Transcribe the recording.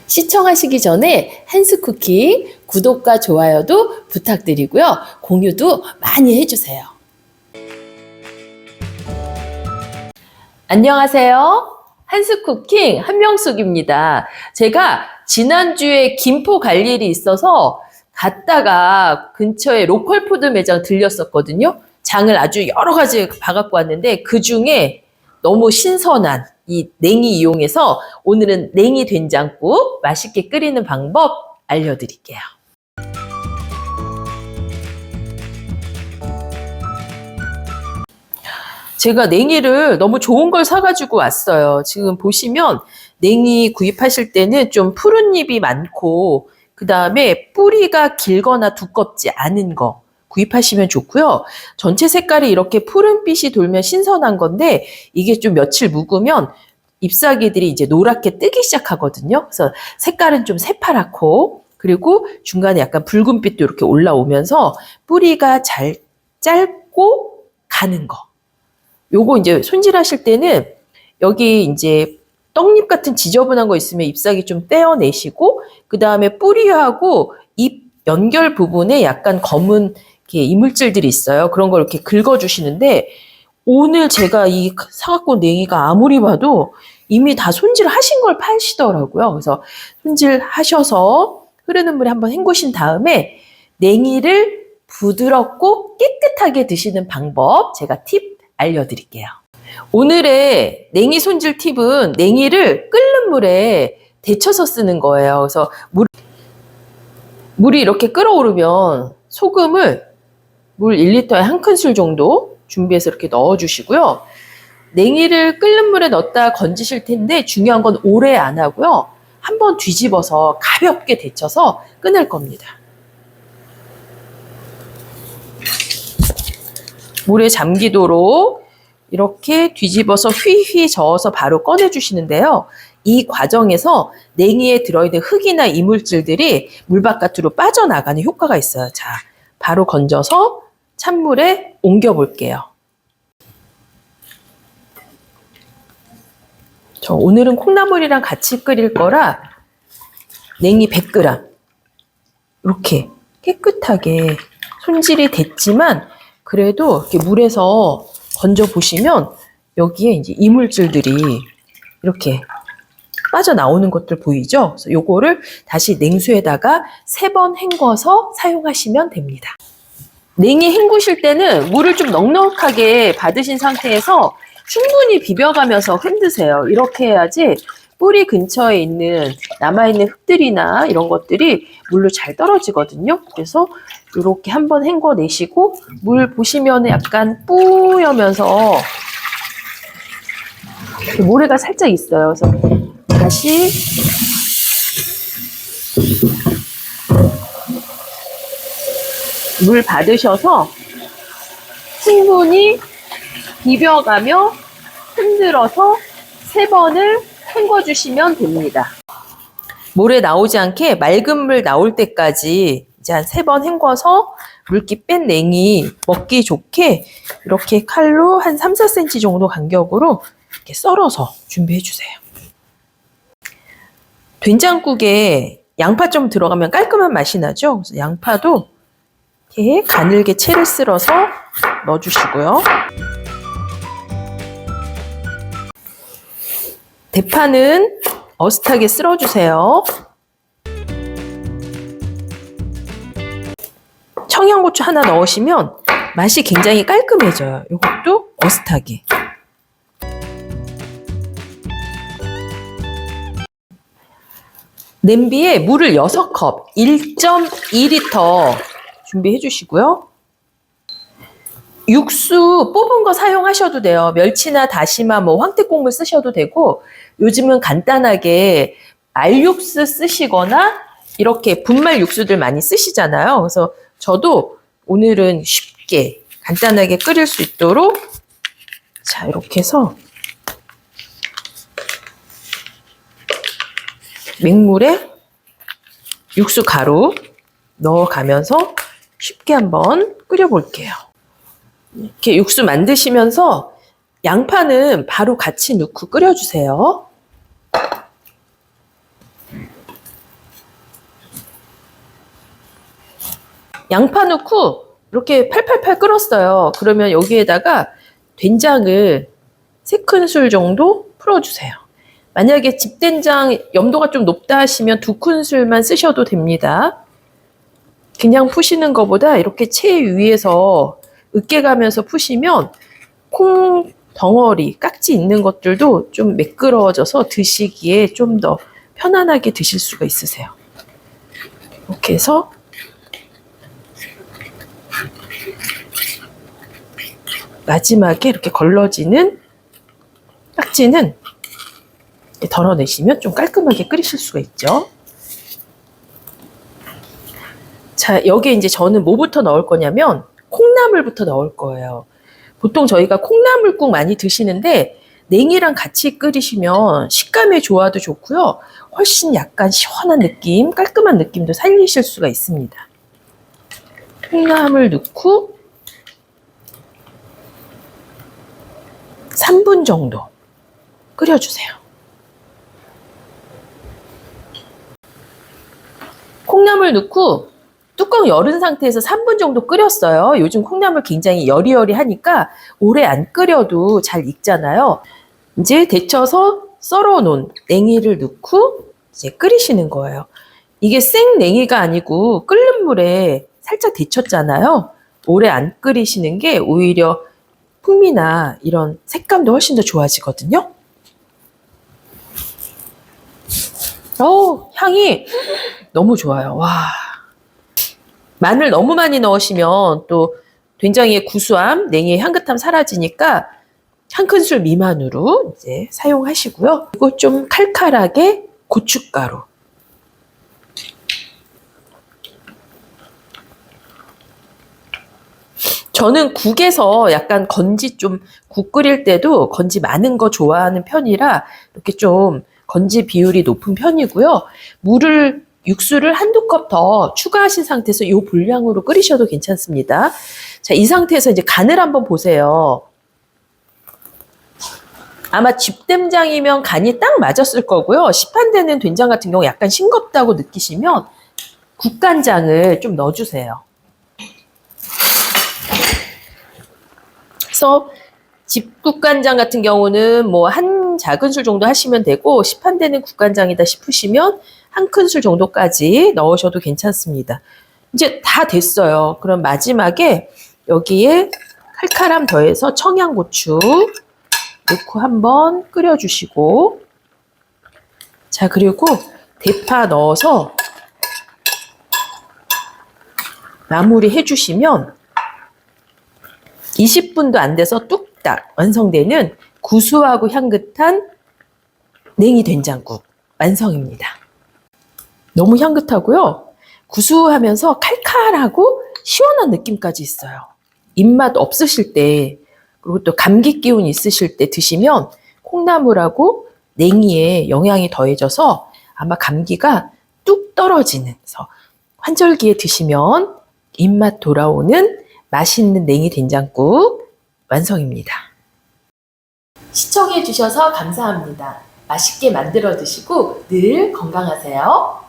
시청하시기 전에 한스쿠킹 구독과 좋아요도 부탁드리고요. 공유도 많이 해주세요. 안녕하세요. 한스쿠킹 한명숙입니다. 제가 지난주에 김포 갈 일이 있어서 갔다가 근처에 로컬푸드 매장 들렸었거든요. 장을 아주 여러 가지 봐갖고 왔는데 그 중에 너무 신선한 이 냉이 이용해서 오늘은 냉이 된장국 맛있게 끓이는 방법 알려드릴게요. 제가 냉이를 너무 좋은 걸 사가지고 왔어요. 지금 보시면 냉이 구입하실 때는 좀 푸른 잎이 많고 그 다음에 뿌리가 길거나 두껍지 않은 거 구입하시면 좋고요. 전체 색깔이 이렇게 푸른빛이 돌면 신선한 건데 이게 좀 며칠 묵으면 잎사귀들이 이제 노랗게 뜨기 시작하거든요. 그래서 색깔은 좀 새파랗고 그리고 중간에 약간 붉은빛도 이렇게 올라오면서 뿌리가 잘 짧고 가는 거. 요거 이제 손질하실 때는 여기 이제 떡잎 같은 지저분한 거 있으면 잎사귀 좀 떼어내시고 그 다음에 뿌리하고 잎 연결 부분에 약간 검은 이렇게 이물질들이 있어요. 그런 걸 이렇게 긁어주시는데 오늘 제가 이 사갖고 온 냉이가 아무리 봐도 이미 다 손질하신 걸 파시더라고요. 그래서 손질하셔서 흐르는 물에 한번 헹구신 다음에 냉이를 부드럽고 깨끗하게 드시는 방법 제가 팁 알려드릴게요. 오늘의 냉이 손질 팁은 냉이를 끓는 물에 데쳐서 쓰는 거예요. 그래서 물이 이렇게 끓어오르면 소금을 물 1리터에 한 큰술 정도 준비해서 이렇게 넣어주시고요. 냉이를 끓는 물에 넣었다 건지실 텐데 중요한 건 오래 안 하고요. 한번 뒤집어서 가볍게 데쳐서 꺼낼 겁니다. 물에 잠기도록 이렇게 뒤집어서 휘휘 저어서 바로 꺼내주시는데요. 이 과정에서 냉이에 들어있는 흙이나 이물질들이 물 바깥으로 빠져나가는 효과가 있어요. 자, 바로 건져서 찬물에 옮겨 볼게요. 저 오늘은 콩나물이랑 같이 끓일 거라 냉이 100g 이렇게 깨끗하게 손질이 됐지만 그래도 이렇게 물에서 건져 보시면 여기에 이제 이물질들이 이렇게 빠져나오는 것들 보이죠? 그래서 요거를 다시 냉수에다가 3번 헹궈서 사용하시면 됩니다. 냉이 헹구실 때는 물을 좀 넉넉하게 받으신 상태에서 충분히 비벼가면서 흔드세요. 이렇게 해야지 뿌리 근처에 있는 남아있는 흙들이나 이런 것들이 물로 잘 떨어지거든요. 그래서 이렇게 한번 헹궈내시고 물 보시면 약간 뿌여면서 모래가 살짝 있어요. 그래서 다시 물 받으셔서 충분히 비벼가며 흔들어서 3번을 헹궈주시면 됩니다. 모래 나오지 않게 맑은 물 나올 때까지 이제 한 3번 헹궈서 물기 뺀 냉이 먹기 좋게 이렇게 칼로 한 3, 4cm 정도 간격으로 이렇게 썰어서 준비해 주세요. 된장국에 양파 좀 들어가면 깔끔한 맛이 나죠? 그래서 양파도 이렇게 가늘게 채를 쓸어서 넣어주시고요. 대파는 어슷하게 쓸어주세요. 청양고추 하나 넣으시면 맛이 굉장히 깔끔해져요. 이것도 어슷하게. 냄비에 물을 6컵, 1.2리터 준비해 주시고요. 육수 뽑은 거 사용하셔도 돼요. 멸치나 다시마, 황태국물 쓰셔도 되고 요즘은 간단하게 알육수 쓰시거나 이렇게 분말 육수들 많이 쓰시잖아요. 그래서 저도 오늘은 쉽게 간단하게 끓일 수 있도록 자 이렇게 해서 맹물에 육수 가루 넣어가면서 쉽게 한번 끓여볼게요. 이렇게 육수 만드시면서 양파는 바로 같이 넣고 끓여주세요. 양파 넣고 이렇게 팔팔팔 끓었어요. 그러면 여기에다가 된장을 3큰술 정도 풀어주세요. 만약에 집된장 염도가 좀 높다 하시면 2큰술만 쓰셔도 됩니다. 그냥 푸시는 것보다 이렇게 채 위에서 으깨가면서 푸시면 콩 덩어리, 깍지 있는 것들도 좀 매끄러워져서 드시기에 좀 더 편안하게 드실 수가 있으세요. 이렇게 해서 마지막에 이렇게 걸러지는 깍지는 덜어내시면 좀 깔끔하게 끓이실 수가 있죠. 자, 여기에 이제 저는 뭐부터 넣을 거냐면 콩나물부터 넣을 거예요. 보통 저희가 콩나물국 많이 드시는데 냉이랑 같이 끓이시면 식감의 조화도 좋고요. 훨씬 약간 시원한 느낌, 깔끔한 느낌도 살리실 수가 있습니다. 콩나물 넣고 3분 정도 끓여주세요. 콩나물 넣고 뚜껑 열은 상태에서 3분 정도 끓였어요. 요즘 콩나물 굉장히 여리여리하니까 오래 안 끓여도 잘 익잖아요. 이제 데쳐서 썰어 놓은 냉이를 넣고 이제 끓이시는 거예요. 이게 생 냉이가 아니고 끓는 물에 살짝 데쳤잖아요. 오래 안 끓이시는 게 오히려 풍미나 이런 색감도 훨씬 더 좋아지거든요. 향이 너무 좋아요. 와. 마늘 너무 많이 넣으시면 또 된장의 구수함, 냉이의 향긋함 사라지니까 1큰술 미만으로 이제 사용하시고요. 그리고 좀 칼칼하게 고춧가루. 저는 국에서 약간 건지 좀 국 끓일 때도 건지 많은 거 좋아하는 편이라 이렇게 좀 건지 비율이 높은 편이고요. 육수를 한두 컵 더 추가하신 상태에서 이 분량으로 끓이셔도 괜찮습니다. 자, 이 상태에서 이제 간을 한번 보세요. 아마 집된장이면 간이 딱 맞았을 거고요. 시판되는 된장 같은 경우 약간 싱겁다고 느끼시면 국간장을 좀 넣어주세요. 그래서 집국간장 같은 경우는 뭐 한 작은술 정도 하시면 되고 시판되는 국간장이다 싶으시면 1큰술 정도까지 넣으셔도 괜찮습니다. 이제 다 됐어요. 그럼 마지막에 여기에 칼칼함 더해서 청양고추 넣고 한번 끓여주시고, 자, 그리고 대파 넣어서 마무리 해주시면 20분도 안 돼서 뚝딱 완성되는 구수하고 향긋한 냉이 된장국 완성입니다. 너무 향긋하고요. 구수하면서 칼칼하고 시원한 느낌까지 있어요. 입맛 없으실 때, 그리고 또 감기 기운 있으실 때 드시면 콩나물하고 냉이에 영양이 더해져서 아마 감기가 뚝 떨어지는, 그래서 환절기에 드시면 입맛 돌아오는 맛있는 냉이 된장국 완성입니다. 시청해 주셔서 감사합니다. 맛있게 만들어 드시고 늘 건강하세요.